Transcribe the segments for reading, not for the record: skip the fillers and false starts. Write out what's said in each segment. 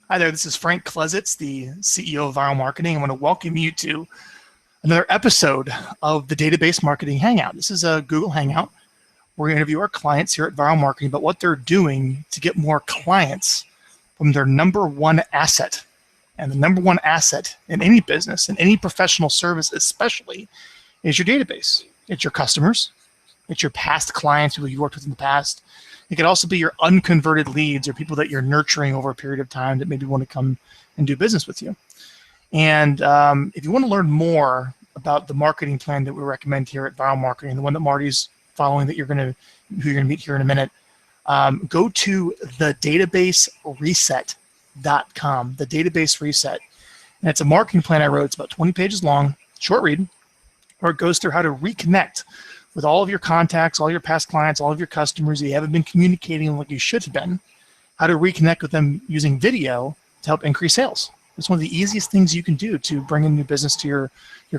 Hi there, this is Frank Klesitz, the CEO of Vyral Marketing. I want to welcome you to another episode of the Database Marketing Hangout. This is a Google Hangout. We're going to interview our clients here at Vyral Marketing about what they're doing to get more clients from their number one asset. And the number one asset in any business, in any professional service especially, is your database. It's your customers. It's your past clients, people you worked with in the past. It could also be your unconverted leads or people that you're nurturing over a period of time that maybe want to come and do business with you. And if you want to learn more about the marketing plan that we recommend here at Vyral Marketing, the one that Marty's following, who you're going to meet here in a minute, go to thedatabasereset.com. The Database Reset, and it's a marketing plan I wrote. It's about 20 pages long, short read, where it goes through how to reconnect with all of your contacts, all your past clients, all of your customers you haven't been communicating like you should have been, how to reconnect with them using video to help increase sales. It's one of the easiest things you can do to bring in new business to your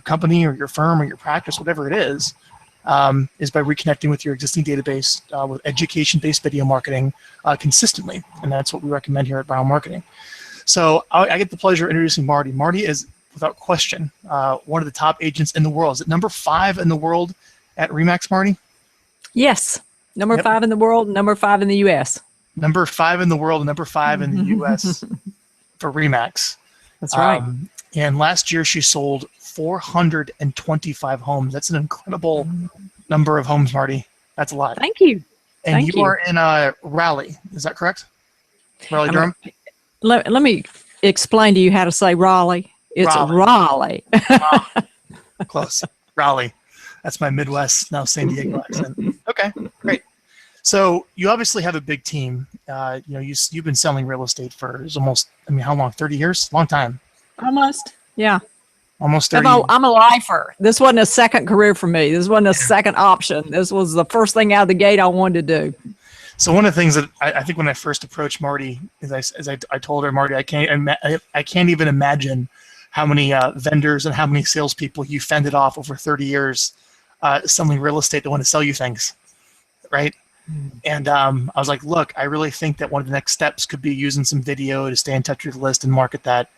company or your firm or your practice, whatever it is by reconnecting with your existing database with education-based video marketing consistently. And that's what we recommend here at Vyral Marketing. So I get the pleasure of introducing Marty. Marty is, without question, one of the top agents in the world. Is it number 5 in the world at RE/MAX, Marty? Yes. Number 5 in the world, number 5 in the U.S. Number 5 in the world, number 5 in the U.S. for RE/MAX. That's right. And last year she sold 425 homes. That's an incredible number of homes, Marty. That's a lot. Thank you. And you are in Raleigh. Is that correct? Raleigh, Durham? Let me explain to you how to say Raleigh. It's Raleigh. Close. Raleigh. That's my Midwest, now San Diego accent. Okay, great. So you obviously have a big team. You've been selling real estate for almost, how long? 30 years? Long time. Almost. Yeah. Almost 30 I'm a lifer. This wasn't a second career for me. This wasn't a second option. This was the first thing out of the gate I wanted to do. So one of the things that I think when I first approached Marty, as I told her, Marty, I can't even imagine how many vendors and how many salespeople you fended off over 30 years selling real estate that want to sell you things, right? And I was like, look, I really think that one of the next steps could be using some video to stay in touch with the list and market that.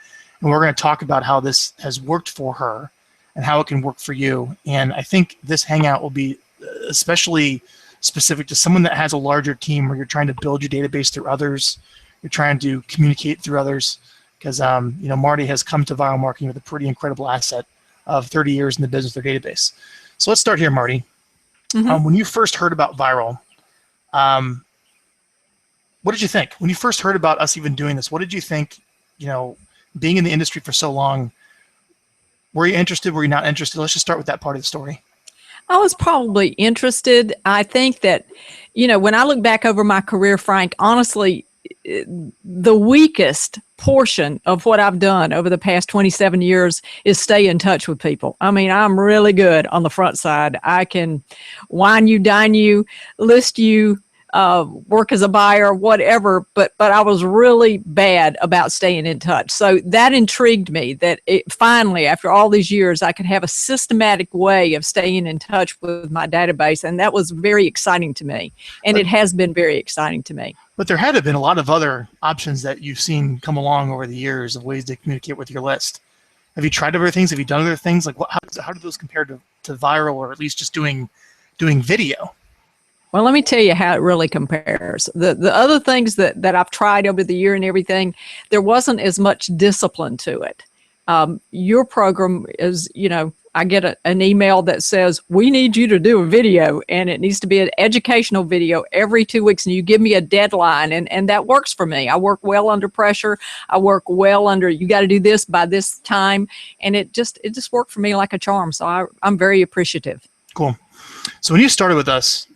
And we're going to talk about how this has worked for her and how it can work for you. And I think this hangout will be especially specific to someone that has a larger team where you're trying to build your database through others, you're trying to communicate through others, because Marty has come to Vyral Marketing with a pretty incredible asset of 30 years in the business, their database. So let's start here, Marty. When you first heard about Vyral, what did you think? When you first heard about us even doing this, what did you think, being in the industry for so long? Were you interested? Were you not interested? Let's just start with that part of the story. I was probably interested. I think that, when I look back over my career, Frank, honestly, the weakest portion of what I've done over the past 27 years is stay in touch with people. I'm really good on the front side. I can wine you, dine you, list you, work as a buyer, whatever, but I was really bad about staying in touch. So that intrigued me that finally, after all these years, I could have a systematic way of staying in touch with my database, and that was very exciting to me, and it has been very exciting to me. But there had been a lot of other options that you've seen come along over the years of ways to communicate with your list. Have you tried other things? Have you done other things? Like how do those compare to Vyral, or at least just doing video? Well, let me tell you how it really compares. The other things that I've tried over the year and everything, there wasn't as much discipline to it. Your program is, I get an email that says, we need you to do a video, and it needs to be an educational video every 2 weeks, and you give me a deadline, and that works for me. I work well under pressure. I work well under, you got to do this by this time, and it just worked for me like a charm, so I'm very appreciative. Cool. So when you started with us,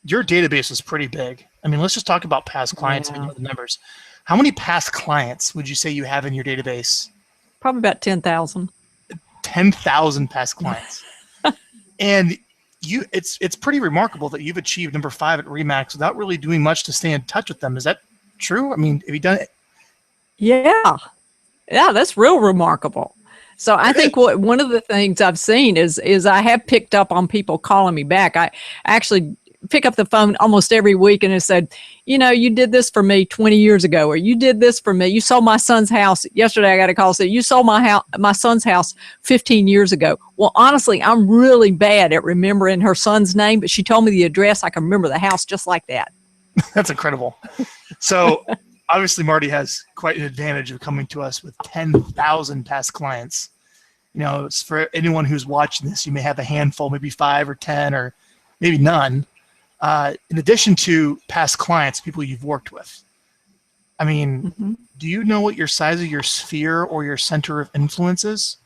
your database is pretty big. Let's just talk about past clients and the numbers. How many past clients would you say you have in your database? Probably about 10,000. 10,000 past clients. And it's pretty remarkable that you've achieved number 5 at RE/MAX without really doing much to stay in touch with them. Is that true? Have you done it? Yeah, that's real remarkable. So I think one of the things I've seen is I have picked up on people calling me back. I actually pick up the phone almost every week and it said, you know, you did this for me 20 years ago, or you did this for me. You sold my son's house. Yesterday I got a call that said, you sold my son's house 15 years ago. Well, honestly, I'm really bad at remembering her son's name, but she told me the address. I can remember the house just like that. That's incredible. So obviously Marti has quite an advantage of coming to us with 10,000 past clients. You know, it's for anyone who's watching this, you may have a handful, maybe 5 or 10 or maybe none. In addition to past clients, people you've worked with. I mean, do you know what your size of your sphere or your center of influence is?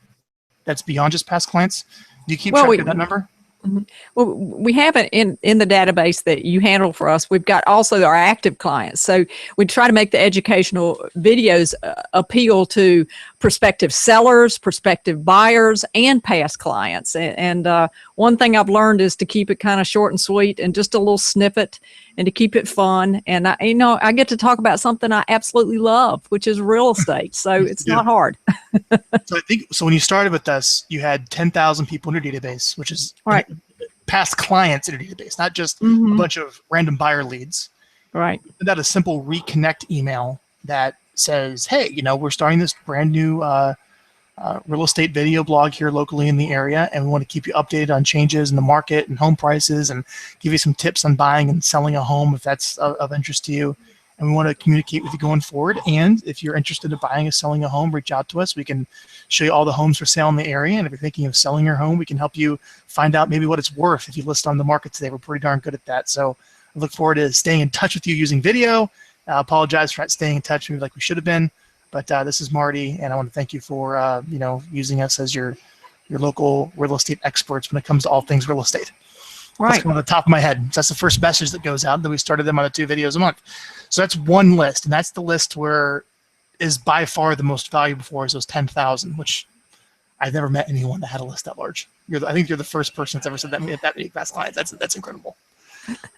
That's beyond just past clients? Do you keep track of that number? Well, we have it in the database that you handle for us. We've got also our active clients. So we try to make the educational videos appeal to prospective sellers, prospective buyers, and past clients. And one thing I've learned is to keep it kind of short and sweet and just a little snippet and to keep it fun. And I get to talk about something I absolutely love, which is real estate. So it's not hard. So when you started with us, you had 10,000 people in your database, which is right. Past clients in your database, not just a bunch of random buyer leads. Right. That a simple reconnect email that says, hey, you know, we're starting this brand new real estate video blog here locally in the area, and we want to keep you updated on changes in the market and home prices and give you some tips on buying and selling a home if that's of interest to you. And we want to communicate with you going forward. And if you're interested in buying or selling a home, reach out to us. We can show you all the homes for sale in the area. And if you're thinking of selling your home, we can help you find out maybe what it's worth if you list on the market today. We're pretty darn good at that. So I look forward to staying in touch with you using video. I apologize for not staying in touch maybe like we should have been. But this is Marti, and I want to thank you for using us as your local real estate experts when it comes to all things real estate. Right. That's on the top of my head. That's the first message that goes out. That we started them on the 2 videos a month. So that's one list, and that's the list where is by far the most valuable for is those 10,000, which I've never met anyone that had a list that large. I think you're the first person that's ever said that many past clients. That's incredible.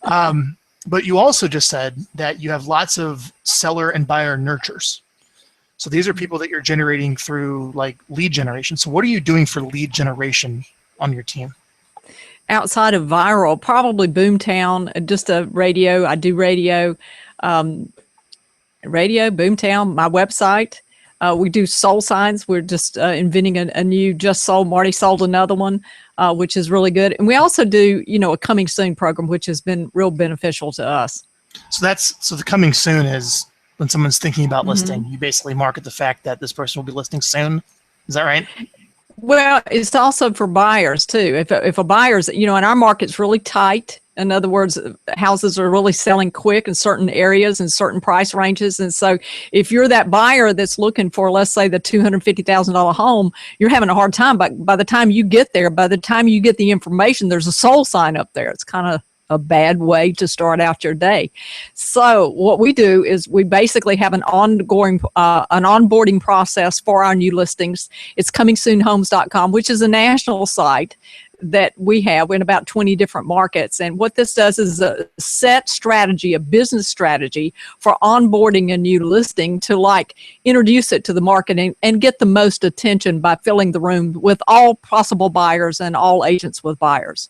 But you also just said that you have lots of seller and buyer nurtures. So these are people that you're generating through like lead generation. So what are you doing for lead generation on your team? Outside of Vyral, probably Boomtown, just a radio. I do radio, Boomtown, my website. We do soul signs. We're just inventing a new just sold. Marti sold another one, which is really good. And we also do, a coming soon program, which has been real beneficial to us. So the coming soon is when someone's thinking about listing, you basically market the fact that this person will be listing soon. Is that right? Well, it's also for buyers too. If a buyer's, and our market's really tight. In other words, houses are really selling quick in certain areas and certain price ranges. And so if you're that buyer that's looking for, let's say, the $250,000 home, you're having a hard time. But by the time you get there, by the time you get the information, there's a sold sign up there. It's kind of a bad way to start out your day. So what we do is we basically have an onboarding process for our new listings. It's comingsoonhomes.com, which is a national site that we have in about 20 different markets. And what this does is a set strategy, a business strategy for onboarding a new listing to introduce it to the market and get the most attention by filling the room with all possible buyers and all agents with buyers.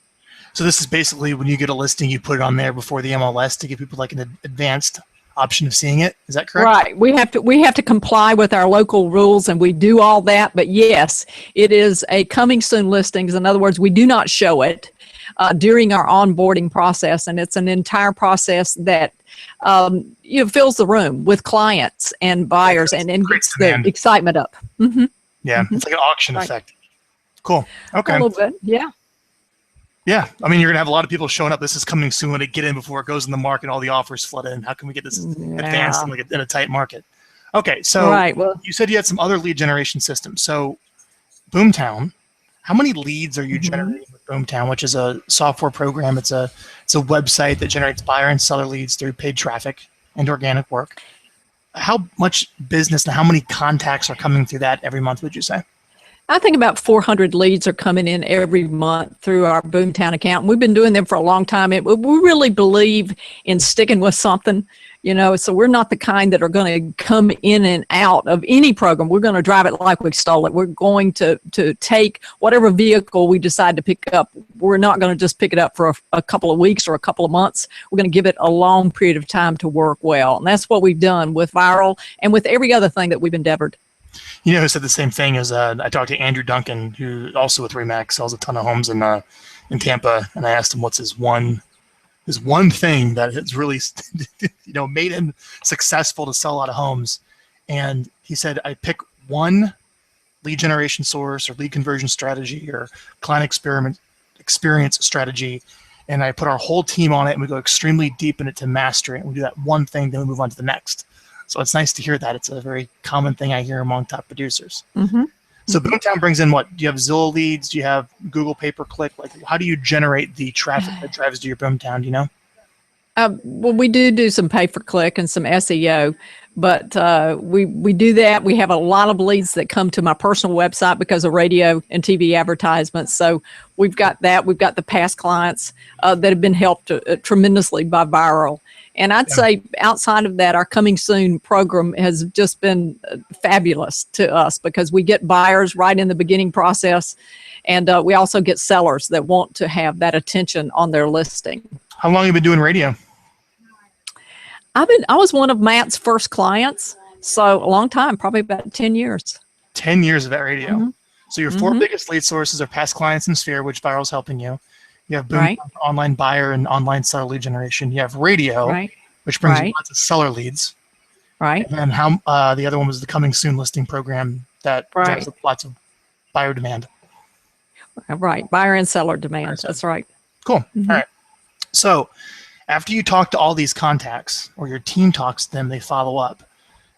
So this is basically when you get a listing, you put it on there before the MLS to give people like an advanced option of seeing it. Is that correct? Right. We have to comply with our local rules, and we do all that. But yes, it is a coming soon listings. In other words, we do not show it during our onboarding process, and it's an entire process that fills the room with clients and buyers and gets the excitement up. Mm-hmm. Yeah, it's like an auction effect. Cool. Okay. A little bit. Yeah. Yeah, I mean, you're gonna have a lot of people showing up. This is coming soon to get in before it goes in the market. All the offers flood in. How can we get this advanced in a tight market? Okay, so you said you had some other lead generation systems. So Boomtown, how many leads are you generating with Boomtown, which is a software program? It's a website that generates buyer and seller leads through paid traffic and organic work. How much business and how many contacts are coming through that every month, would you say? I think about 400 leads are coming in every month through our Boomtown account. We've been doing them for a long time. We really believe in sticking with something. So we're not the kind that are going to come in and out of any program. We're going to drive it like we stole it. We're going to take whatever vehicle we decide to pick up. We're not going to just pick it up for a couple of weeks or a couple of months. We're going to give it a long period of time to work well. And that's what we've done with Vyral and with every other thing that we've endeavored. Who said the same thing as I talked to Andrew Duncan, who also with Remax sells a ton of homes in Tampa, and I asked him what's his one thing that has really made him successful to sell a lot of homes, and he said, I pick one lead generation source or lead conversion strategy or client experience strategy, and I put our whole team on it, and we go extremely deep in it to master it, and we do that one thing, then we move on to the next. So it's nice to hear that. It's a very common thing I hear among top producers. Mm-hmm. So Boomtown brings in what? Do you have Zillow leads? Do you have Google pay-per-click? Like, how do you generate the traffic that drives to your Boomtown? Do you know? Well, we do some pay-per-click and some SEO, but we do that. We have a lot of leads that come to my personal website because of radio and TV advertisements. So we've got that. We've got the past clients that have been helped tremendously by Vyral. And I'd say outside of that, our Coming Soon program has just been fabulous to us because we get buyers right in the beginning process. And we also get sellers that want to have that attention on their listing. How long have you been doing radio? I was one of Matt's first clients. So a long time, probably about 10 years. 10 years of that radio. Mm-hmm. So your four biggest lead sources are past clients and Sphere, which Viral's helping you. You have Boom, online buyer and online seller lead generation. You have radio, which brings you lots of seller leads. Right. And then the other one was the Coming Soon listing program that drives up lots of buyer demand. Right. Buyer and seller demand. That's right. Cool. Mm-hmm. All right. So after you talk to all these contacts or your team talks to them, they follow up.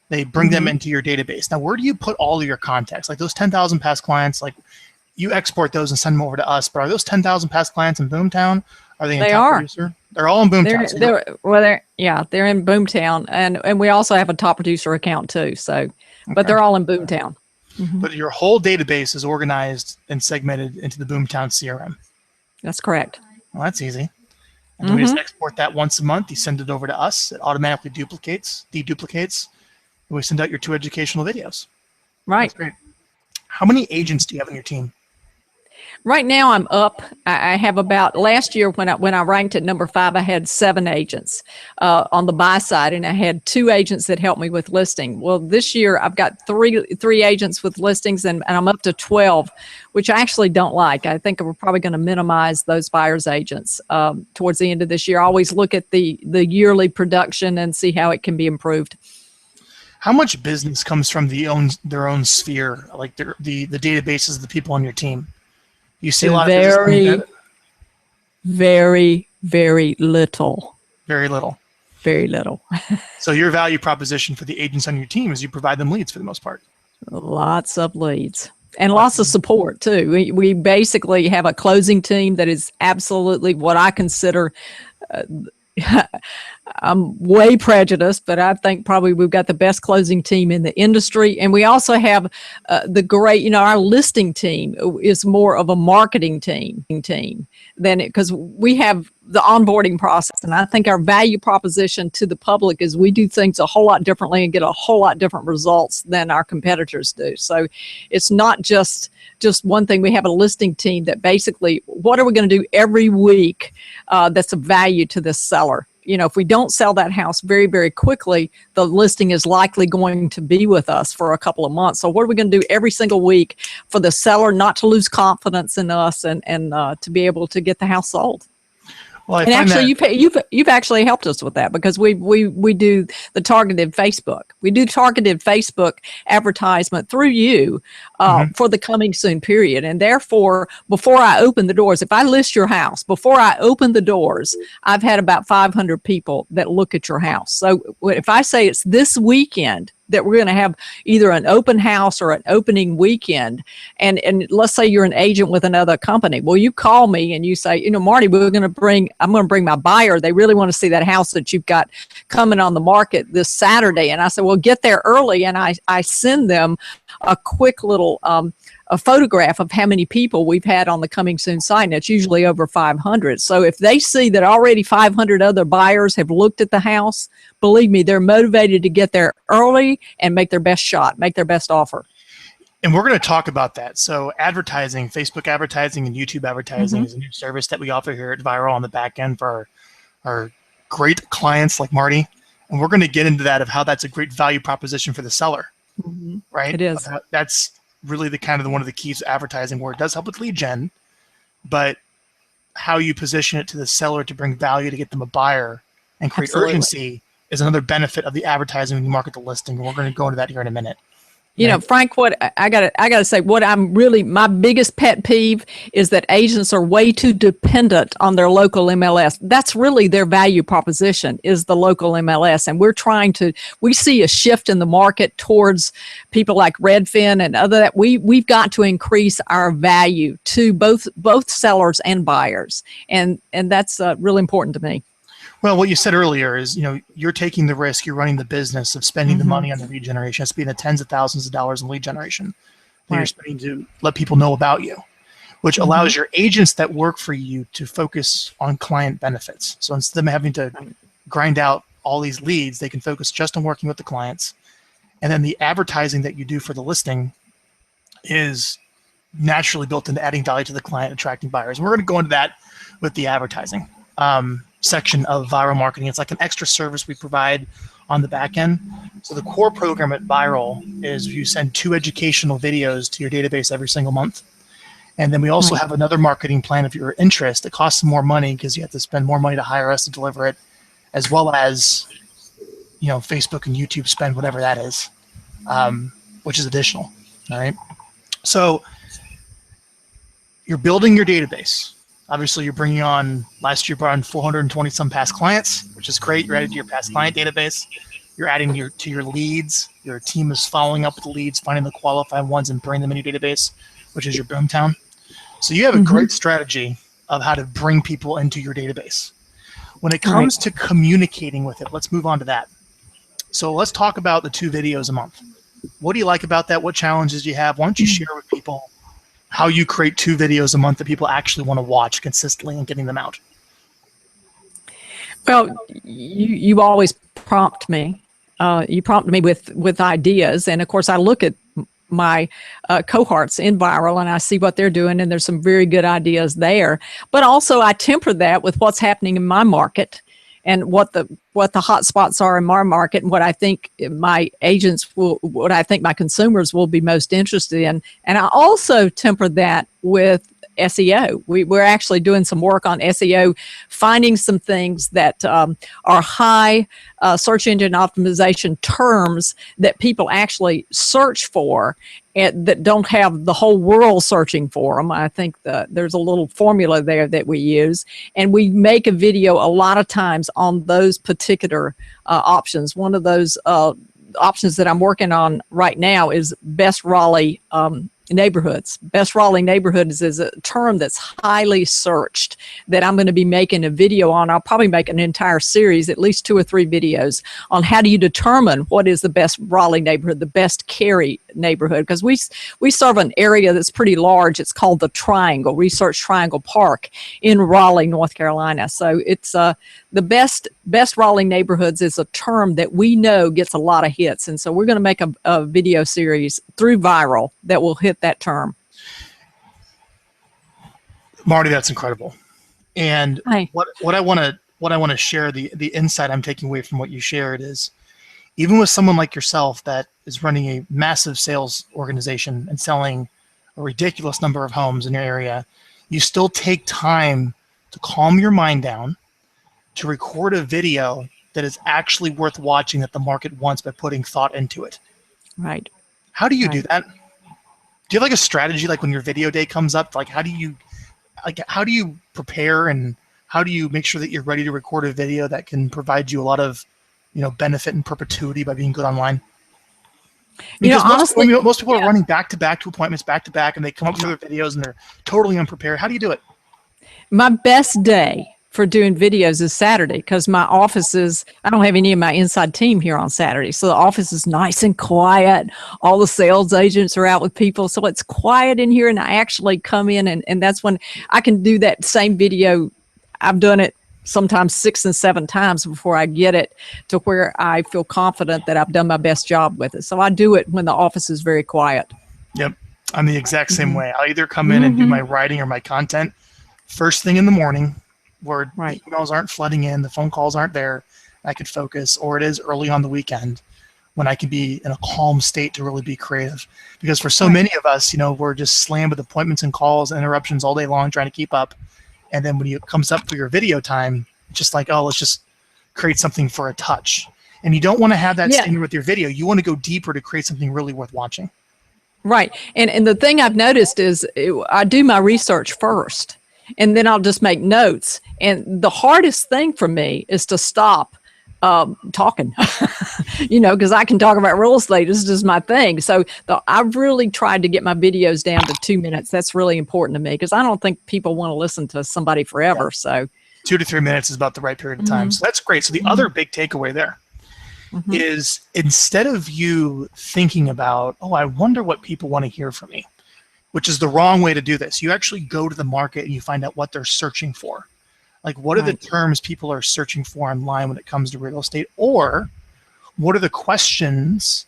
They bring them into your database. Now, where do you put all of your contacts? Like those 10,000 past clients, like you export those and send them over to us, but are those 10,000 past clients in Boomtown? Are they in Top Producer? They're all in Boomtown. They're in Boomtown, and we also have a Top Producer account too. So, but they're all in Boomtown. Mm-hmm. But your whole database is organized and segmented into the Boomtown CRM. That's correct. Well, that's easy. And then we just export that once a month. You send it over to us. It automatically deduplicates, and we send out your 2 educational videos. Right. That's great. How many agents do you have on your team? Right now, I'm up. I have about last year when I ranked at number 5, I had 7 agents on the buy side, and I had 2 agents that helped me with listing. Well, this year I've got three agents with listings, and I'm up to 12, which I actually don't like. I think we're probably going to minimize those buyers agents towards the end of this year. I always look at the yearly production and see how it can be improved. How much business comes from their own sphere, like the databases of the people on your team? You see a lot of business. Very, very little. Very little. Very little. So your value proposition for the agents on your team is you provide them leads for the most part. Lots of leads. And lots of support too. We basically have a closing team that is absolutely what I consider I'm way prejudiced, but I think probably we've got the best closing team in the industry. And we also have the great, our listing team is more of a marketing team than because we have the onboarding process. And I think our value proposition to the public is we do things a whole lot differently and get a whole lot different results than our competitors do. So it's not just one thing. We have a listing team that basically, what are we going to do every week that's of value to this seller? If we don't sell that house very, very quickly, the listing is likely going to be with us for a couple of months. So what are we going to do every single week for the seller not to lose confidence in us and to be able to get the house sold? Well, and actually, you've actually helped us with that because we do the targeted Facebook. We do targeted Facebook advertisement through you for the Coming Soon period. And therefore, before I open the doors, if I list your house, before I open the doors, I've had about 500 people that look at your house. So if I say it's this weekend that we're going to have either an open house or an opening weekend, and let's say you're an agent with another company. Well, you call me and you say, Marti, I'm going to bring my buyer. They really want to see that house that you've got coming on the market this Saturday. And I said, well, get there early. And I send them a quick little a photograph of how many people we've had on the Coming Soon site, and it's usually over 500. So if they see that already 500 other buyers have looked at the house, believe me, they're motivated to get there early and make their best shot, make their best offer. And we're going to talk about that. So advertising, Facebook advertising and YouTube advertising is a new service that we offer here at Vyral on the back end for our great clients like Marty. And we're going to get into that of how that's a great value proposition for the seller, right? It is. That's really the kind of one of the keys to advertising, where it does help with lead gen, but how you position it to the seller to bring value to get them a buyer and create urgency is another benefit of the advertising when you market the listing. And we're going to go into that here in a minute. You know, Frank, what I gotta say, what I'm really, my biggest pet peeve is that agents are way too dependent on their local MLS. That's really their value proposition, is the local MLS. And we see a shift in the market towards people like Redfin and other that we've got to increase our value to both sellers and buyers. And that's really important to me. Well, what you said earlier is, you're taking the risk, you're running the business of spending the money on the lead generation. It's being the tens of thousands of dollars in lead generation that you're spending to let people know about you, which allows your agents that work for you to focus on client benefits. So instead of having to grind out all these leads, they can focus just on working with the clients. And then the advertising that you do for the listing is naturally built into adding value to the client, attracting buyers. And we're going to go into that with the advertising section of Vyral marketing. It's like an extra service we provide on the back end. So the core program at Vyral is you send 2 educational videos to your database every single month. And then we also have another marketing plan if you're interested. It costs more money because you have to spend more money to hire us to deliver it, as well as, Facebook and YouTube spend, whatever that is, which is additional. All right. So you're building your database. Obviously, you're bringing on, last year, brought on 420 some past clients, which is great. You're adding to your past client database. You're adding to your leads. Your team is following up with the leads, finding the qualified ones and bringing them in your database, which is your boomtown. So you have a great strategy of how to bring people into your database. When it comes to communicating with it, let's move on to that. So let's talk about the 2 videos a month. What do you like about that? What challenges do you have? Why don't you share with people how you create 2 videos a month that people actually want to watch consistently and getting them out? Well, you always prompt me. You prompt me with ideas. And of course, I look at my cohorts in Vyral and I see what they're doing, and there's some very good ideas there. But also I temper that with what's happening in my market and what the hot spots are in my market, and what I think my what I think my consumers will be most interested in. And I also temper that with SEO. We're actually doing some work on SEO, finding some things that are high search engine optimization terms that people actually search for, and that don't have the whole world searching for them. I think there's a little formula there that we use, and we make a video a lot of times on those particular options. One of those options that I'm working on right now is best Raleigh neighborhoods. Best Raleigh neighborhoods is a term that's highly searched that I'm going to be making a video on. I'll probably make an entire series, at least 2 or 3 videos on how do you determine what is the best Raleigh neighborhood, the best Cary neighborhood, because we serve an area that's pretty large. It's called the Triangle, Research Triangle Park in Raleigh, North Carolina. So it's the best Raleigh neighborhoods is a term that we know gets a lot of hits. And so we're going to make a video series through Vyral that will hit that term. Marty, that's incredible. And what I want to share, the insight I'm taking away from what you shared is, even with someone like yourself that is running a massive sales organization and selling a ridiculous number of homes in your area, you still take time to calm your mind down, to record a video that is actually worth watching, that the market wants, by putting thought into it. Right. How do you do that? Do you have like a strategy, like when your video day comes up, like how do you prepare, and how do you make sure that you're ready to record a video that can provide you a lot of, benefit and perpetuity by being good online? Because honestly, most people are running back to appointments, back to back, and they come up with their videos and they're totally unprepared. How do you do it? My best day for doing videos is Saturday, because my office is, I don't have any of my inside team here on Saturday. So the office is nice and quiet. All the sales agents are out with people. So it's quiet in here, and I actually come in, and that's when I can do that same video. I've done it sometimes 6 and 7 times before I get it to where I feel confident that I've done my best job with it. So I do it when the office is very quiet. Yep. I'm the exact same way. I'll either come in and do my writing or my content first thing in the morning, where the emails aren't flooding in, the phone calls aren't there, I can focus, or it is early on the weekend when I can be in a calm state to really be creative. Because for so many of us, we're just slammed with appointments and calls and interruptions all day long trying to keep up. And then when it comes up for your video time, it's just like, oh, let's just create something for a touch. And you don't want to have that standard with your video. You want to go deeper to create something really worth watching. Right. And the thing I've noticed is I do my research first, and then I'll just make notes. And the hardest thing for me is to stop talking, because I can talk about real estate. This is just my thing. So I've really tried to get my videos down to 2 minutes. That's really important to me, because I don't think people want to listen to somebody forever. So 2 to 3 minutes is about the right period of time. So that's great. So the other big takeaway there is, instead of you thinking about, oh, I wonder what people want to hear from me, which is the wrong way to do this. You actually go to the market and you find out what they're searching for. Like, what are the terms people are searching for online when it comes to real estate? Or what are the questions,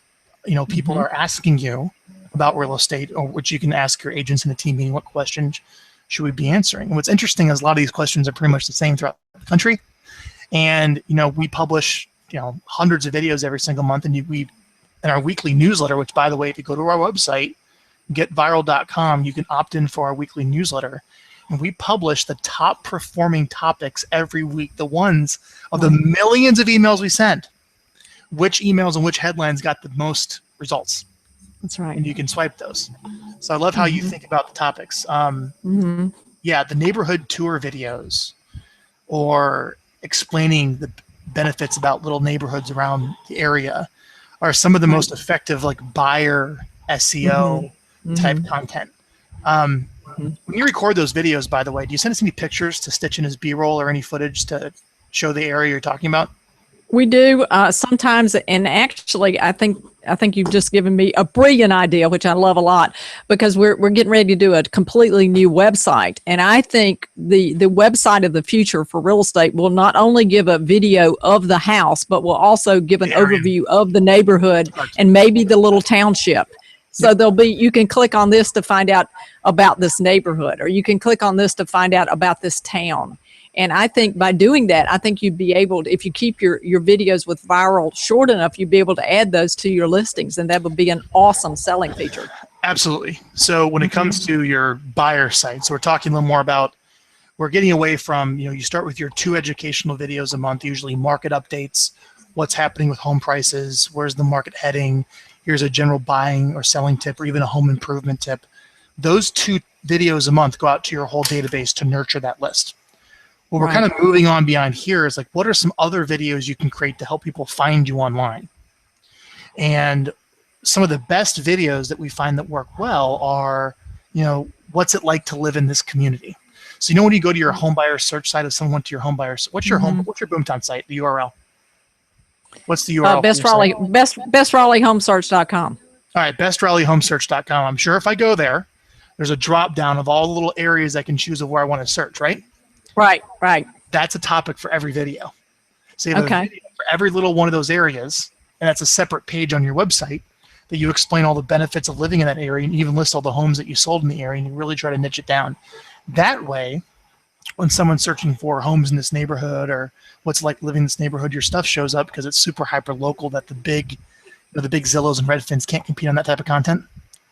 people are asking you about real estate, or which you can ask your agents in a team meeting, what questions should we be answering? And what's interesting is a lot of these questions are pretty much the same throughout the country. And, we publish, hundreds of videos every single month. And we, in our weekly newsletter, which, by the way, if you go to our website, getvyral.com, you can opt in for our weekly newsletter. And we publish the top performing topics every week, the ones of the millions of emails we send, which emails and which headlines got the most results. That's right. And you can swipe those. So I love how you think about the topics. Yeah, the neighborhood tour videos, or explaining the benefits about little neighborhoods around the area, are some of the most effective, like, buyer SEO type content. When you record those videos, by the way, do you send us any pictures to stitch in as B-roll or any footage to show the area you're talking about? We do sometimes, and actually, I think you've just given me a brilliant idea, which I love a lot, because we're getting ready to do a completely new website, and I think the website of the future for real estate will not only give a video of the house, but will also give an overview of the neighborhood and maybe the little township. So you can click on this to find out about this neighborhood, or you can click on this to find out about this town. And I think by doing that, I think you'd be able to, if you keep your videos with Vyral short enough, you'd be able to add those to your listings, and that would be an awesome selling feature. Absolutely. So when it comes to your buyer site, so we're talking a little more about, we're getting away from, you start with your 2 educational videos a month, usually market updates, what's happening with home prices, where's the market heading, here's a general buying or selling tip, or even a home improvement tip. Those 2 videos a month go out to your whole database to nurture that list. What we're kind of moving on beyond here is, like, what are some other videos you can create to help people find you online? And some of the best videos that we find that work well are, what's it like to live in this community? So, when you go to your home buyer search site, if someone went to your home buyer, what's your Boomtown site, the URL? What's the URL? BestRaleighHomesearch.com. All right, BestRaleighHomesearch.com. I'm sure if I go there, there's a drop down of all the little areas I can choose of where I want to search, right? Right. That's a topic for every video. So you have a video for every little one of those areas, and that's a separate page on your website that you explain all the benefits of living in that area, and you even list all the homes that you sold in the area, and you really try to niche it down. That way, when someone's searching for homes in this neighborhood or what's like living in this neighborhood, your stuff shows up because it's super hyper local, that the big Zillows and Redfins can't compete on that type of content,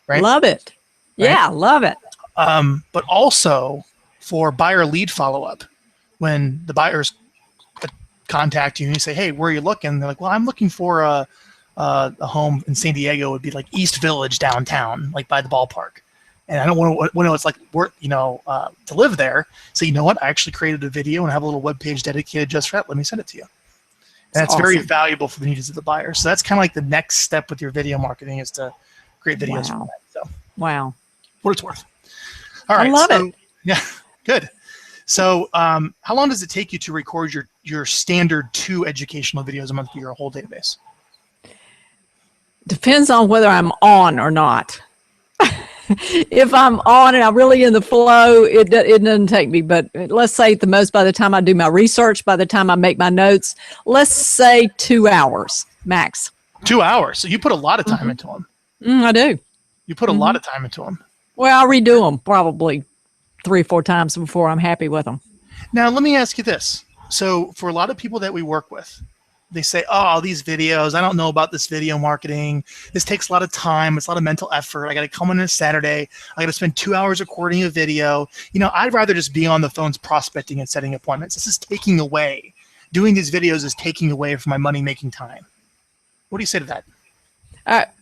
right? Love it. Right? Yeah, love it. But also for buyer lead follow-up, when the buyers contact you and you say, hey, where are you looking? They're like, well, I'm looking for a home in San Diego. It would be like East Village downtown, like by the ballpark. And I don't want to know it's like to live there. So you know what? I actually created a video and have a little web page dedicated just for that. Let me send it to you. And that's awesome. Very valuable for the needs of the buyer. So that's kind of like the next step with your video marketing, is to create videos for that. So wow. What it's worth. All right. I love it. Yeah, good. So how long does it take you to record your standard 2 educational videos a month for your whole database? Depends on whether I'm on or not. If I'm on and I'm really in the flow, it doesn't take me. But let's say at the most, by the time I do my research, by the time I make my notes, let's say 2 hours max. 2 hours. So you put a lot of time into them. I do. You put a lot of time into them. Well, I'll redo them probably 3 or 4 times before I'm happy with them. Now, let me ask you this. So for a lot of people that we work with, they say, oh, these videos, I don't know about this video marketing. This takes a lot of time. It's a lot of mental effort. I got to come in on a Saturday. I got to spend 2 hours recording a video. I'd rather just be on the phones prospecting and setting appointments. This is taking away. Doing these videos is taking away from my money-making time. What do you say to that?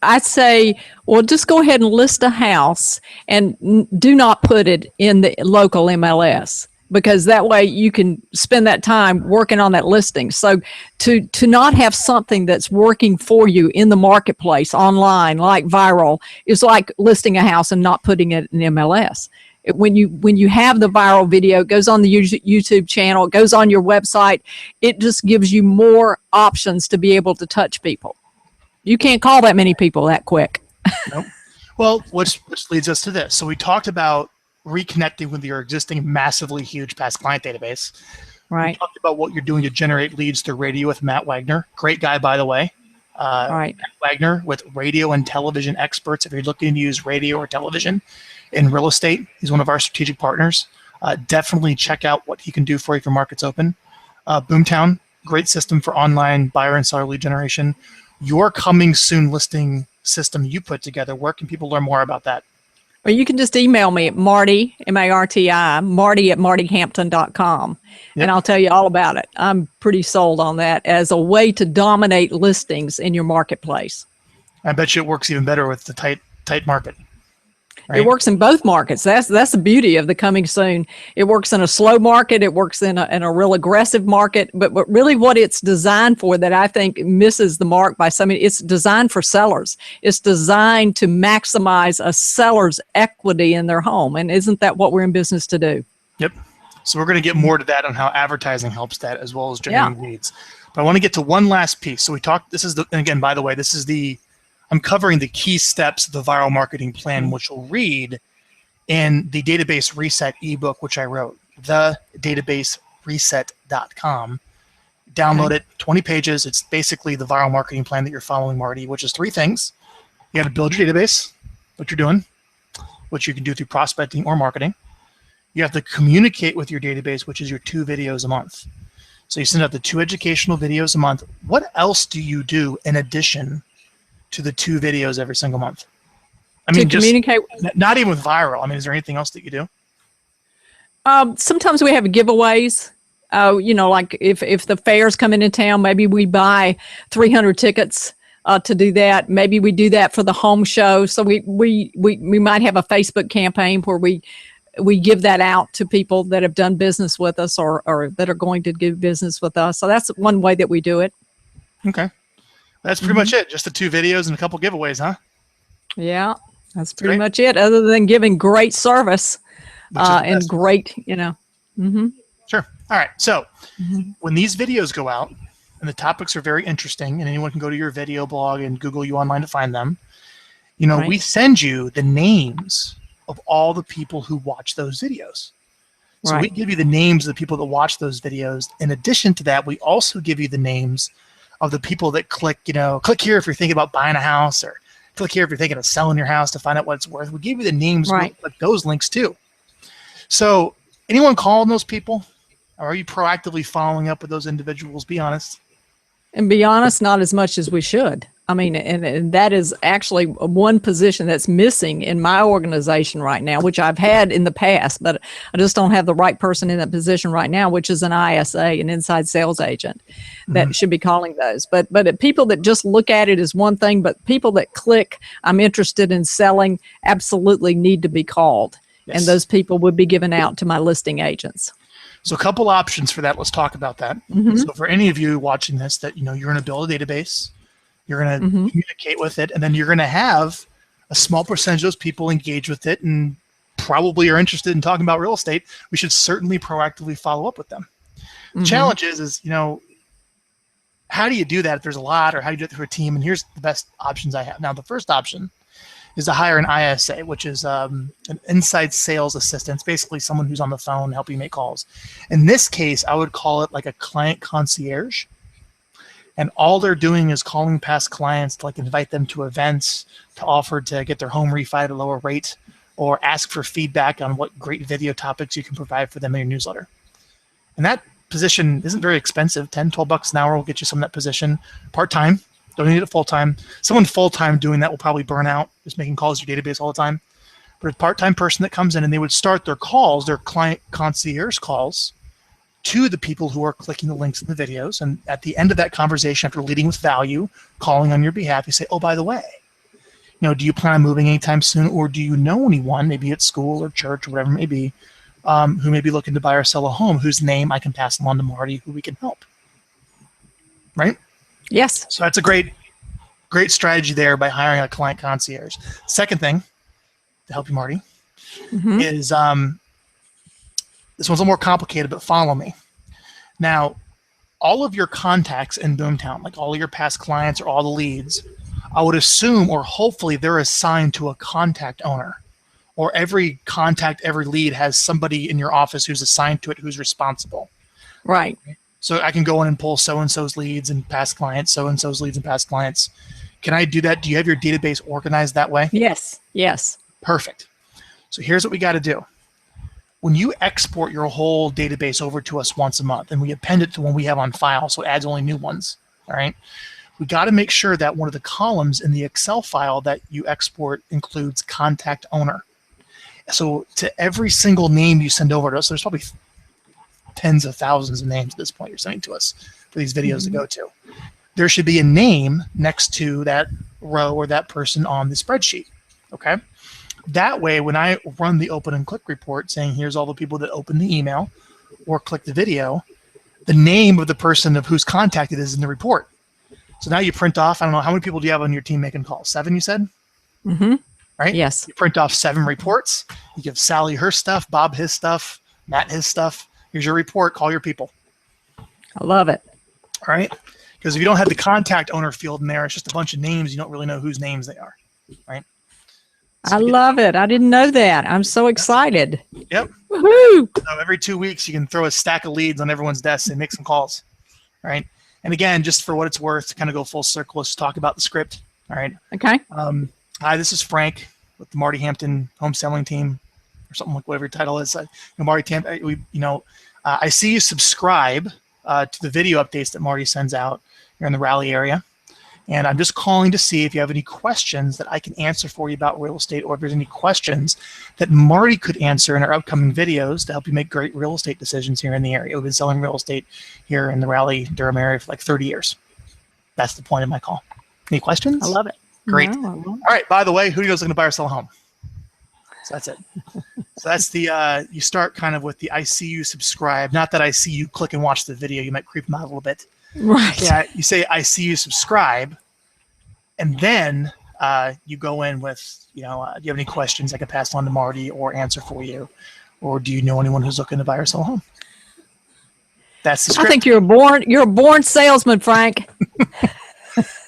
I'd say, well, just go ahead and list a house and do not put it in the local MLS, because that way you can spend that time working on that listing. So to not have something that's working for you in the marketplace online, like Vyral, is like listing a house and not putting it in MLS. When you have the Vyral video, it goes on the YouTube channel, it goes on your website, it just gives you more options to be able to touch people. You can't call that many people that quick. Nope. Well, which leads us to this. So we talked about reconnecting with your existing massively huge past client database. Right. We talked about what you're doing to generate leads through radio with Matt Wagner. Great guy, by the way. Right. Matt Wagner with radio and television experts. If you're looking to use radio or television in real estate, he's one of our strategic partners. Definitely check out what he can do for you for markets open. Boomtown, great system for online buyer and seller lead generation. Your coming soon listing system you put together. Where can people learn more about that? Or you can just email me at Marti, M-A-R-T-I, Marti at martihampton.com, and I'll tell you all about it. I'm pretty sold on that as a way to dominate listings in your marketplace. I bet you it works even better with the tight market. Right? It works in both markets. That's the beauty of the coming soon. It works in a slow market. It works in a real aggressive market. But really what it's designed for that I think misses the mark by some, it's designed for sellers. It's designed to maximize a seller's equity in their home. And isn't that what we're in business to do? Yep. So we're going to get more to that on how advertising helps that as well as generating leads. But I want to get to one last piece. So we talked, this is the, and again, by the way, this is I'm covering the key steps of the viral marketing plan, which you'll read in the database reset ebook, which I wrote, thedatabasereset.com. Download it, 20 pages. It's basically the viral marketing plan that you're following, Marti, which is 3 things. You got to build your database, what you're doing, which you can do through prospecting or marketing. You have to communicate with your database, which is your 2 videos a month. So you send out the 2 educational videos a month. What else do you do in addition to the 2 videos every single month? I mean, just communicate. Not even with Vyral. I mean, is there anything else that you do? Sometimes we have giveaways. Like if the fair's coming in town, maybe we buy 300 tickets to do that. Maybe we do that for the home show. So we might have a Facebook campaign where we give that out to people that have done business with us or that are going to do business with us. So that's one way that we do it. Okay. That's pretty much it. Just the 2 videos and a couple giveaways, huh? Yeah, that's pretty much it. Other than giving great service and great, Sure. All right. So when these videos go out and the topics are very interesting and anyone can go to your video blog and Google you online to find them, we send you the names of all the people who watch those videos. So we give you the names of the people that watch those videos. In addition to that, we also give you the names of the people that click here if you're thinking about buying a house, or click here if you're thinking of selling your house to find out what it's worth. We give you the names, like those links too. So anyone calling those people? Or are you proactively following up with those individuals? Be honest. And be honest, not as much as we should. I mean, and that is actually one position that's missing in my organization right now, which I've had in the past, but I just don't have the right person in that position right now, which is an ISA, an inside sales agent, that should be calling those. But people that just look at it as one thing, but people that click, I'm interested in selling, absolutely need to be called. Yes. And those people would be given out to my listing agents. So a couple options for that. Let's talk about that. So for any of you watching this that, you're going to build a database, you're going to communicate with it, and then you're going to have a small percentage of those people engage with it and probably are interested in talking about real estate, we should certainly proactively follow up with them. The challenge is, how do you do that if there's a lot, or how do you do it through a team? And here's the best options I have. Now, the first option is to hire an ISA, which is an inside sales assistant. It's basically someone who's on the phone helping make calls. In this case, I would call it like a client concierge. And all they're doing is calling past clients to like invite them to events, to offer to get their home refi at a lower rate, or ask for feedback on what great video topics you can provide for them in your newsletter. And that position isn't very expensive. $10-12 an hour will get you some of that position. Part-time, don't need it full-time. Someone full-time doing that will probably burn out, just making calls to your database all the time. But a part-time person that comes in and they would start their calls, their client concierge calls, to the people who are clicking the links in the videos. And at the end of that conversation, after leading with value, calling on your behalf, you say, oh, by the way, do you plan on moving anytime soon? Or do you know anyone, maybe at school or church or whatever it may be, who may be looking to buy or sell a home, whose name I can pass along to Marty, who we can help? Right? Yes. So that's a great strategy there by hiring a client concierge. Second thing to help you, Marty, is this one's a little more complicated, but follow me. Now, all of your contacts in Boomtown, like all of your past clients or all the leads, I would assume, or hopefully, they're assigned to a contact owner. Or every contact, every lead has somebody in your office who's assigned to it, who's responsible. Right. So I can go in and pull so-and-so's leads and past clients, so-and-so's leads and past clients. Can I do that? Do you have your database organized that way? Yes. Yes. Perfect. So here's what we got to do. When you export your whole database over to us once a month, and we append it to one we have on file, so it adds only new ones, all right? We got to make sure that one of the columns in the Excel file that you export includes contact owner. So to every single name you send over to us, there's probably tens of thousands of names at this point you're sending to us for these videos to go to. There should be a name next to that row or that person on the spreadsheet, okay? That way, when I run the open and click report saying here's all the people that opened the email or clicked the video, the name of the person of who's contacted is in the report. So now you print off, I don't know, how many people do you have on your team making calls? 7, you said? Right? Yes. You print off 7 reports. You give Sally her stuff, Bob his stuff, Matt his stuff. Here's your report. Call your people. I love it. All right? Because if you don't have the contact owner field in there, it's just a bunch of names. You don't really know whose names they are, right? So I love it. I didn't know that. I'm so excited. Yep. Woohoo! So every 2 weeks, you can throw a stack of leads on everyone's desk and make some calls, right? And again, just for what it's worth, to kind of go full circle, let's talk about the script, all right? Okay. Hi, this is Frank with the Marti Hampton home selling team, or something like whatever your title is. Marty Hampton, I see you subscribe to the video updates that Marty sends out here in the Raleigh area. And I'm just calling to see if you have any questions that I can answer for you about real estate, or if there's any questions that Marty could answer in our upcoming videos to help you make great real estate decisions here in the area. We've been selling real estate here in the Raleigh-Durham area for like 30 years. That's the point of my call. Any questions? I love it. Great. No, I love it. All right. By the way, who knows going to buy or sell a home? So that's it. So that's the, you start kind of with the I see you subscribe. Not that I see you click and watch the video. You might creep them out a little bit. Right. Yeah, you say, I see you subscribe. And then you go in with, do you have any questions I can pass on to Marty or answer for you? Or do you know anyone who's looking to buy or sell a home? That's the script. I think you're a born salesman, Frank.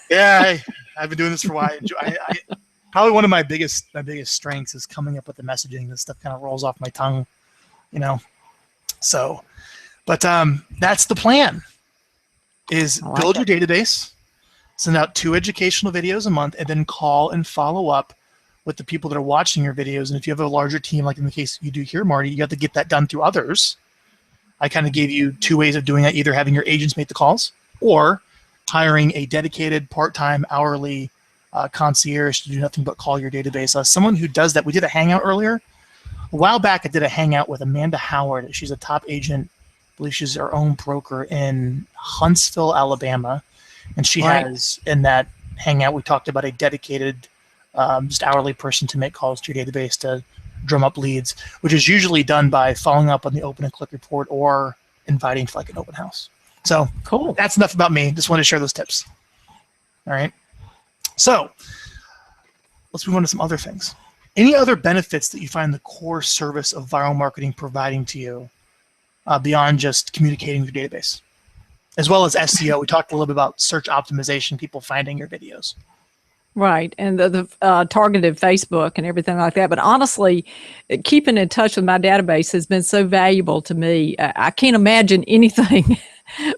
Yeah, I've been doing this for a while. I probably one of my biggest strengths is coming up with the messaging. This stuff kind of rolls off my tongue, So, but that's the plan. Is build your database, send out 2 educational videos a month, and then call and follow up with the people that are watching your videos. And if you have a larger team, like in the case you do here, Marty, you have to get that done through others. I kind of gave you 2 ways of doing that: either having your agents make the calls, or hiring a dedicated part-time hourly concierge to do nothing but call your database. Someone who does that, we did a hangout earlier. A while back, I did a hangout with Amanda Howard. She's a top agent. I believe she's her own broker in Huntsville, Alabama. And she has, in that hangout, we talked about a dedicated, just hourly person to make calls to your database to drum up leads, which is usually done by following up on the open and click report or inviting for like an open house. So cool. That's enough about me. Just wanted to share those tips. All right. So let's move on to some other things. Any other benefits that you find the core service of viral marketing providing to you beyond just communicating with your database, as well as SEO? We talked a little bit about search optimization, people finding your videos. Right, and the targeted Facebook and everything like that. But honestly, keeping in touch with my database has been so valuable to me. I can't imagine anything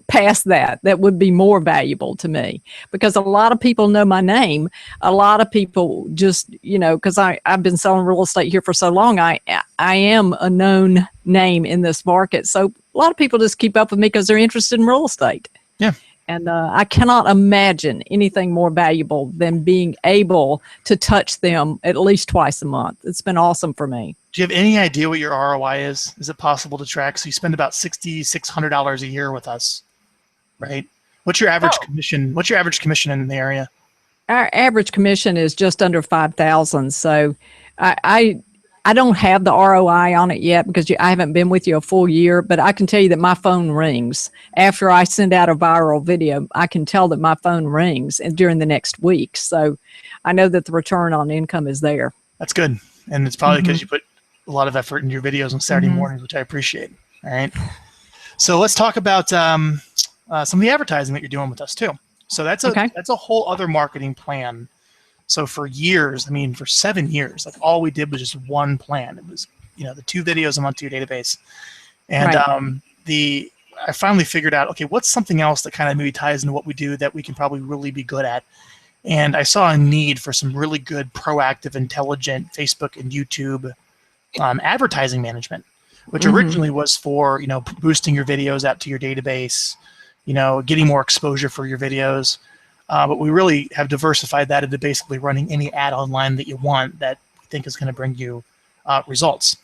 past that would be more valuable to me, because a lot of people know my name. A lot of people just, because I've been selling real estate here for so long, I am a known name in this market. So a lot of people just keep up with me because they're interested in real estate. Yeah. And I cannot imagine anything more valuable than being able to touch them at least twice a month. It's been awesome for me. Do you have any idea what your ROI is? Is it possible to track? So you spend about $6,600 a year with us, right? What's your average commission? What's your average commission in the area? Our average commission is just under 5,000. So I don't have the ROI on it yet because I haven't been with you a full year, but I can tell you that my phone rings. After I send out a viral video, I can tell that my phone rings during the next week. So I know that the return on income is there. That's good. And it's probably because you put a lot of effort into your videos on Saturday mornings, which I appreciate. All right. So let's talk about some of the advertising that you're doing with us too. So that's a whole other marketing plan. So for years, for 7 years, like all we did was just one plan. It was, the 2 videos a month to your database. And I finally figured out, okay, what's something else that kind of maybe ties into what we do that we can probably really be good at? And I saw a need for some really good, proactive, intelligent Facebook and YouTube advertising management, which originally was for, boosting your videos out to your database, getting more exposure for your videos. But we really have diversified that into basically running any ad online that you want that we think is going to bring you results.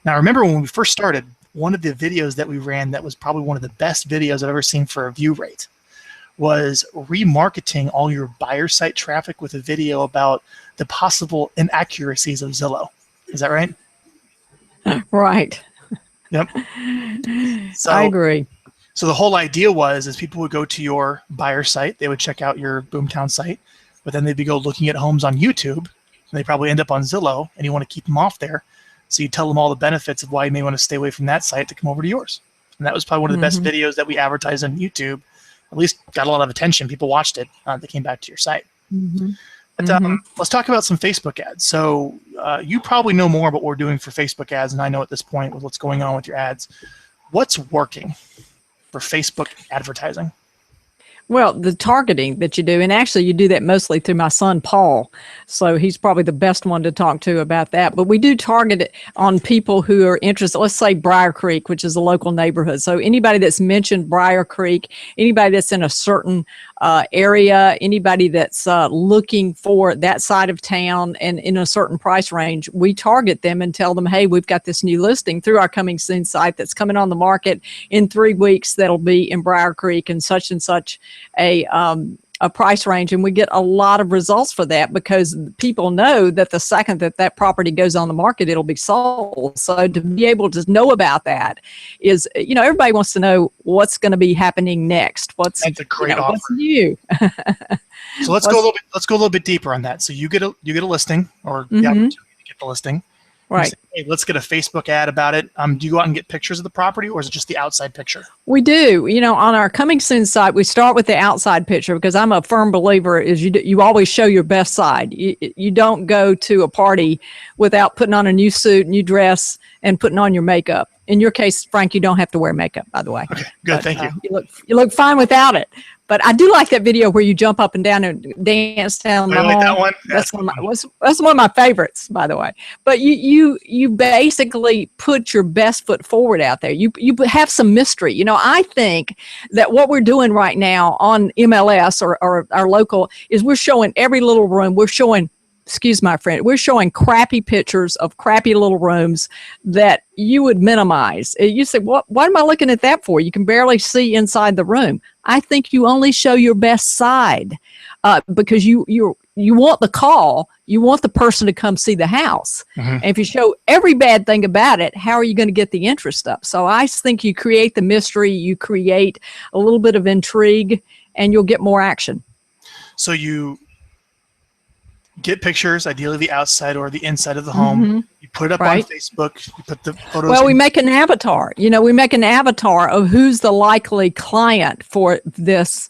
Now, remember when we first started, one of the videos that we ran that was probably one of the best videos I've ever seen for a view rate was remarketing all your buyer site traffic with a video about the possible inaccuracies of Zillow. Is that right? Right. Yep. So, I agree. So the whole idea is people would go to your buyer site, they would check out your Boomtown site, but then they'd go looking at homes on YouTube, and they probably end up on Zillow, and you want to keep them off there. So you tell them all the benefits of why you may want to stay away from that site to come over to yours. And that was probably one of the best videos that we advertised on YouTube. At least got a lot of attention. People watched it. They came back to your site. But let's talk about some Facebook ads. So you probably know more about what we're doing for Facebook ads than I know at this point with what's going on with your ads. What's working for Facebook advertising? Well, the targeting that you do, and actually you do that mostly through my son, Paul. So he's probably the best one to talk to about that. But we do target it on people who are interested. Let's say Briar Creek, which is a local neighborhood. So anybody that's mentioned Briar Creek, anybody that's in a certain area, anybody that's looking for that side of town and in a certain price range, we target them and tell them, hey, we've got this new listing through our Coming Soon site that's coming on the market in 3 weeks that'll be in Briar Creek and such a price range. And we get a lot of results for that because people know that the second that property goes on the market, it'll be sold. So to be able to know about that is, everybody wants to know what's going to be happening next. That's a great offer. What's new? So let's go a little bit deeper on that. So you get a listing or the opportunity to get the listing. Right. Say, hey, let's get a Facebook ad about it. Do you go out and get pictures of the property, or is it just the outside picture? We do. On our Coming Soon site, we start with the outside picture because I'm a firm believer is you always show your best side. You don't go to a party without putting on a new suit, new dress, and putting on your makeup. In your case, Frank, you don't have to wear makeup, by the way. Okay, good. Thank you. You look fine without it. But I do like that video where you jump up and down and dance down the hall. Like that one? That's one of my favorites, by the way. But you basically put your best foot forward out there. You have some mystery. I think that what we're doing right now on MLS or our local is we're showing every little room. We're showing, excuse my friend, we're showing crappy pictures of crappy little rooms that you would minimize. You say, what am I looking at that for? You can barely see inside the room. I think you only show your best side because you want the call. You want the person to come see the house. And if you show every bad thing about it, how are you going to get the interest up? So I think you create the mystery, you create a little bit of intrigue, and you'll get more action. So get pictures, ideally the outside or the inside of the home. You put it up on Facebook. You put the photos. Well, we make an avatar. We make an avatar of who's the likely client for this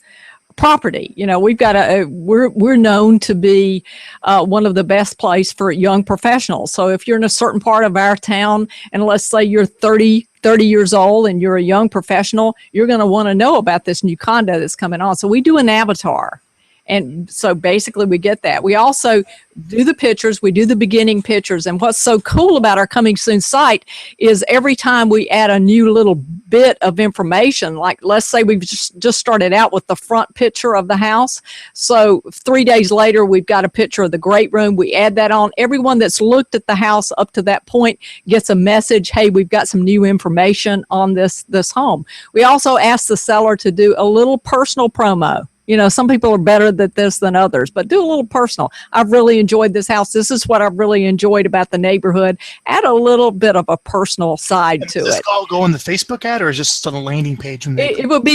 property. We've got we're known to be one of the best place for young professionals. So if you're in a certain part of our town, and let's say you're 30 years old and you're a young professional, you're going to want to know about this new condo that's coming on. So we do an avatar. And so basically we get that. We also do the pictures. We do the beginning pictures. And what's so cool about our coming soon site is every time we add a new little bit of information, like let's say we've just started out with the front picture of the house. So 3 days later, we've got a picture of the great room. We add that on. Everyone that's looked at the house up to that point gets a message, hey, we've got some new information on this home. We also ask the seller to do a little personal promo. Some people are better at this than others, but do a little personal. I've really enjoyed this house. This is what I've really enjoyed about the neighborhood. Add a little bit of a personal side to it. Does this all go on the Facebook ad, or is it just on the landing page? It would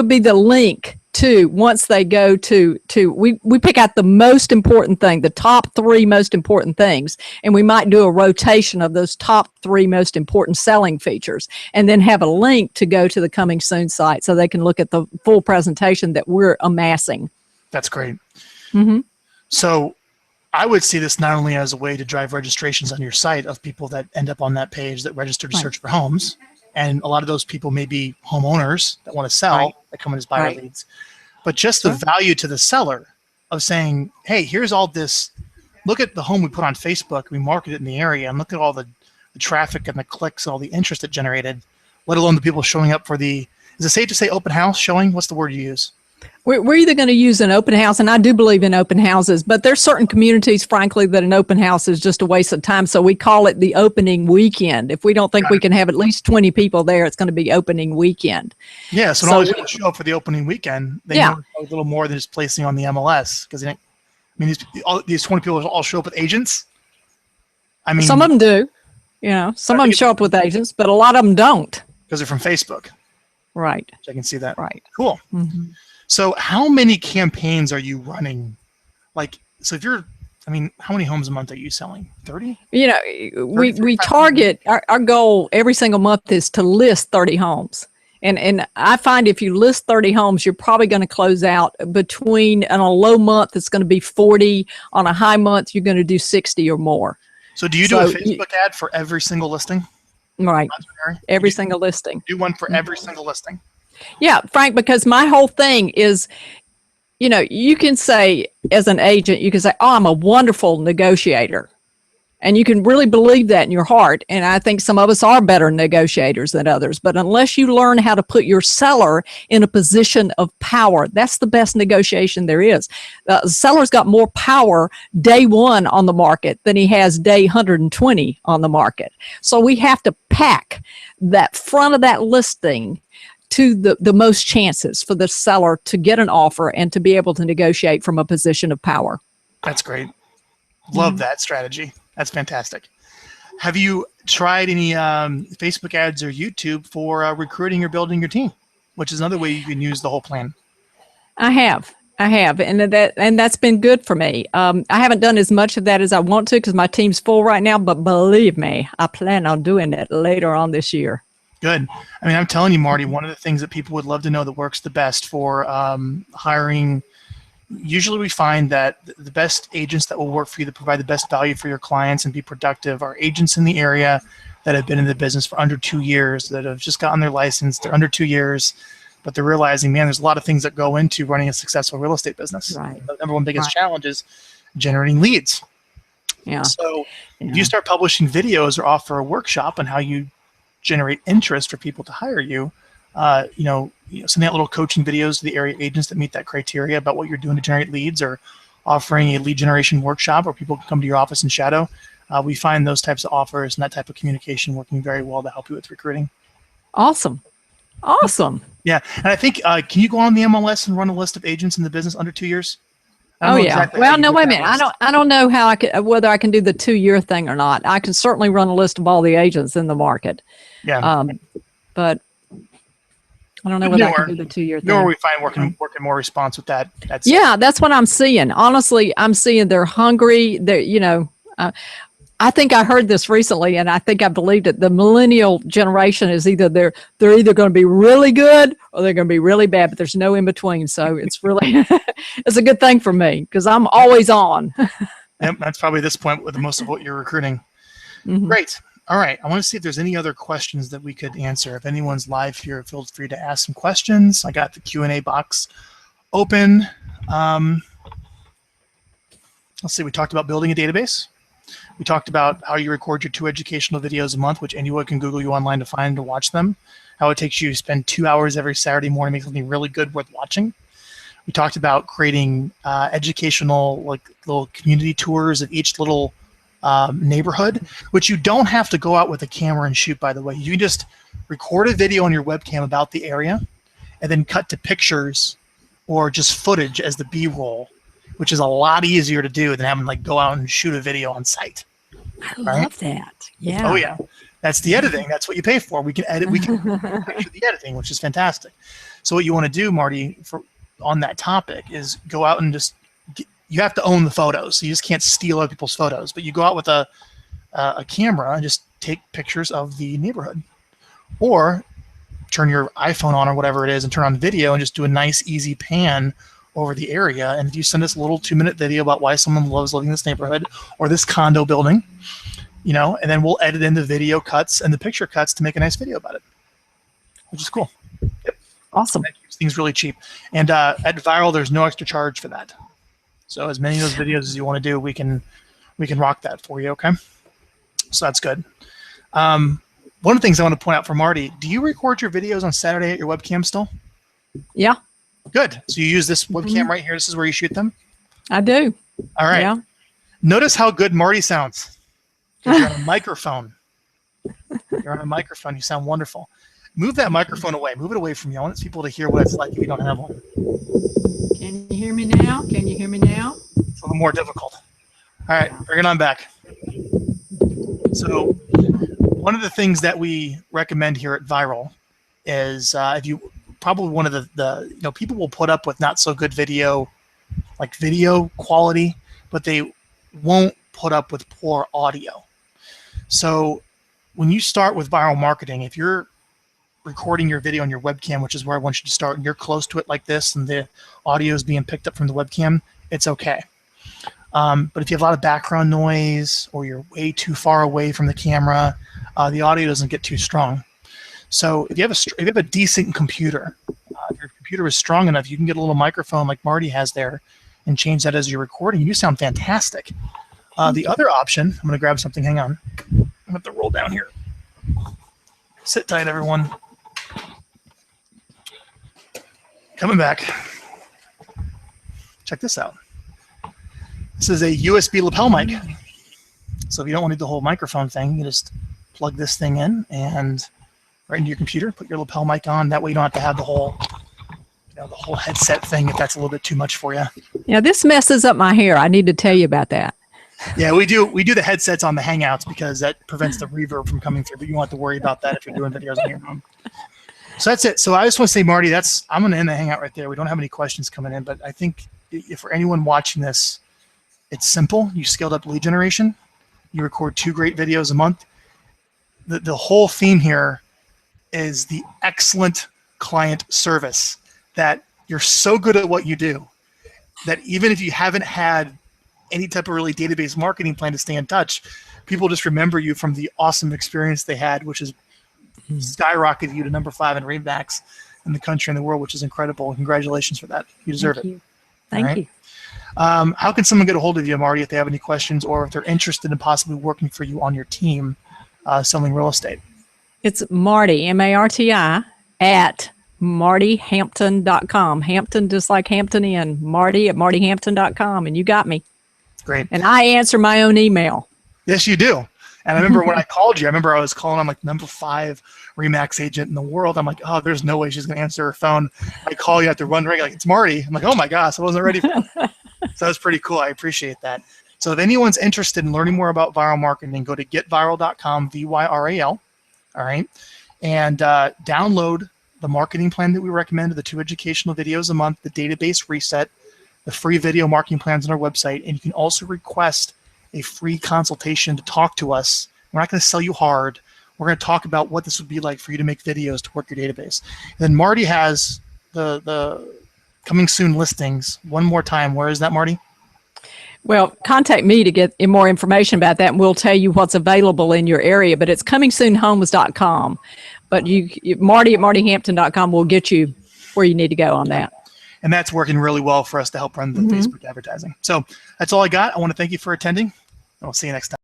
be the link to, once they go to we pick out the most important thing, the top 3 most important things, and we might do a rotation of those top 3 most important selling features, and then have a link to go to the coming soon site so they can look at the full presentation that we're amassing. That's great. So I would see this not only as a way to drive registrations on your site of people that end up on that page that register to search for homes. And a lot of those people may be homeowners that want to sell, that come in as buyer leads. But just the value to the seller of saying, hey, here's all this. Look at the home we put on Facebook. We market it in the area. And look at all the traffic and the clicks and all the interest it generated, let alone the people showing up for is it safe to say open house showing? What's the word you use? We're either going to use an open house, and I do believe in open houses, but there's certain communities, frankly, that an open house is just a waste of time. So we call it the opening weekend. If we don't think we can have at least 20 people there, it's going to be opening weekend. Yeah, so all these people show up for the opening weekend, they know a little more than just placing on the MLS. Because these 20 people all show up with agents. Some of them do. Some of them show up with agents, but a lot of them don't. Because they're from Facebook. Right. I can see that. Right. Cool. So how many campaigns are you running? So if you're, how many homes a month are you selling? 30? We target, our goal every single month is to list 30 homes. And I find if you list 30 homes, you're probably going to close out on a low month, it's going to be 40. On a high month, you're going to do 60 or more. So do you do a Facebook ad for every single listing? Right. Every single listing. Do one for every single listing. Yeah, Frank, because my whole thing is, you can say as an agent, you can say, oh, I'm a wonderful negotiator. And you can really believe that in your heart. And I think some of us are better negotiators than others. But unless you learn how to put your seller in a position of power, that's the best negotiation there is. The seller's got more power day 1 on the market than he has day 120 on the market. So we have to pack that front of that listing to the most chances for the seller to get an offer and to be able to negotiate from a position of power. That's great. Love that strategy. That's fantastic. Have you tried any Facebook ads or YouTube for recruiting or building your team, which is another way you can use the whole plan? I have. And that's been good for me. I haven't done as much of that as I want to because my team's full right now, but believe me, I plan on doing it later on this year. Good. I'm telling you, Marti, one of the things that people would love to know that works the best for hiring, usually we find that the best agents that will work for you to provide the best value for your clients and be productive are agents in the area that have been in the business for under 2 years, that have just gotten their license. They're under 2 years, but they're realizing, man, there's a lot of things that go into running a successful real estate business. Right. The number one biggest challenge is generating leads. Yeah. So if you start publishing videos or offer a workshop on how you generate interest for people to hire you, sending out little coaching videos to the area agents that meet that criteria about what you're doing to generate leads, or offering a lead generation workshop where people can come to your office and shadow. We find those types of offers and that type of communication working very well to help you with recruiting. Awesome. Yeah. And I think, can you go on the MLS and run a list of agents in the business under 2 years? Oh yeah. Exactly well, no, wait a minute. I don't know how whether I can do the 2-year thing or not. I can certainly run a list of all the agents in the market. Yeah. But I don't know whether I can do the 2-year thing. Nor we find working more response with that. Yeah, that's what I'm seeing. Honestly, I'm seeing they're hungry. I think I heard this recently, and I think I believed it. The millennial generation is they're either going to be really good or they're going to be really bad, but there's no in between. So it's really it's a good thing for me because I'm always on. Yep, that's probably this point with most of what you're recruiting. Mm-hmm. Great. All right. I want to see if there's any other questions that we could answer. If anyone's live here, feel free to ask some questions. I got the Q&A box open. Let's see. We talked about building a database. We talked about how you record your 2 educational videos a month, which anyone can Google you online to find to watch them. How it takes you to spend 2 hours every Saturday morning to make something really good worth watching. We talked about creating educational, like little community tours of each little neighborhood, which you don't have to go out with a camera and shoot, by the way. You can just record a video on your webcam about the area and then cut to pictures or just footage as the B-roll, which is a lot easier to do than having to go out and shoot a video on site. I love that. Yeah. Oh yeah. That's the editing. That's what you pay for. We can edit. We can picture the editing, which is fantastic. So what you want to do, Marty, on that topic is go out and just you have to own the photos. So you just can't steal other people's photos, but you go out with a camera and just take pictures of the neighborhood, or turn your iPhone on or whatever it is and turn on video and just do a nice easy pan over the area. And if you send us a little 2-minute video about why someone loves living in this neighborhood or this condo building, and then we'll edit in the video cuts and the picture cuts to make a nice video about it, which is cool. Yep. Awesome. That keeps things really cheap. And at Vyral, there's no extra charge for that. So as many of those videos as you want to do, we can rock that for you. Okay. So that's good. One of the things I want to point out for Marty, do you record your videos on Saturday at your webcam still? Yeah. Good. So you use this webcam right here. This is where you shoot them? I do. All right. Yeah. Notice how good Marty sounds. You're on a microphone. You're on a microphone. You sound wonderful. Move that microphone away. Move it away from you. I want people to hear what it's like if you don't have one. Can you hear me now? Can you hear me now? It's a little more difficult. All right. Bring it on back. So one of the things that we recommend here at Vyral is if you probably one of the people will put up with not so good video quality, but they won't put up with poor audio. So when you start with viral marketing, if you're recording your video on your webcam, which is where I want you to start, and you're close to it like this and the audio is being picked up from the webcam, it's okay. But if you have a lot of background noise or you're way too far away from the camera, the audio doesn't get too strong. So if you have a decent computer, if your computer is strong enough, you can get a little microphone like Marty has there and change that as you're recording. You sound fantastic. The other option, I'm going to grab something. Hang on. I'm going to have to roll down here. Sit tight, everyone. Coming back. Check this out. This is a USB lapel mic. So if you don't want to do the whole microphone thing, you just plug this thing in and right into your computer, put your lapel mic on. That way you don't have to have the whole headset thing if that's a little bit too much for you. Yeah, this messes up my hair. I need to tell you about that. Yeah, we do the headsets on the Hangouts because that prevents the reverb from coming through, but you won't have to worry about that if you're doing videos on your own. So that's it. So I just want to say, Marty, I'm going to end the Hangout right there. We don't have any questions coming in, but I think if for anyone watching this, it's simple. You scaled up lead generation. You record 2 great videos a month. The whole theme here is the excellent client service, that you're so good at what you do that even if you haven't had any type of really database marketing plan to stay in touch, people just remember you from the awesome experience they had, which is skyrocketed you to number 5 in readbacks in the country and the world, which is incredible. Congratulations for that. You deserve it. Thank you. How can someone get a hold of you, Marty, if they have any questions or if they're interested in possibly working for you on your team selling real estate? It's Marti, M-A-R-T-I, at martihampton.com. Hampton, just like Hampton Inn. Marty at martihampton.com, and you got me. Great. And I answer my own email. Yes, you do. And I remember when I called you, I was calling, I'm like number 5 Remax agent in the world. I'm like, oh, there's no way she's going to answer her phone. I call you, have to run ring, like, it's Marty. I'm like, oh my gosh, I wasn't ready for that. So that was pretty cool. I appreciate that. So if anyone's interested in learning more about viral marketing, go to getvyral.com, VYRAL. All right. And download the marketing plan that we recommend, the 2 educational videos a month, the database reset, the free video marketing plans on our website, and you can also request a free consultation to talk to us. We're not going to sell you hard. We're going to talk about what this would be like for you to make videos to work your database. And then Marty has the coming soon listings one more time. Where is that, Marty? Well, contact me to get more information about that, and we'll tell you what's available in your area. But it's comingsoonhomes.com. But Marty at martihampton.com will get you where you need to go on that. And that's working really well for us to help run the Facebook advertising. So that's all I got. I want to thank you for attending, and we'll see you next time.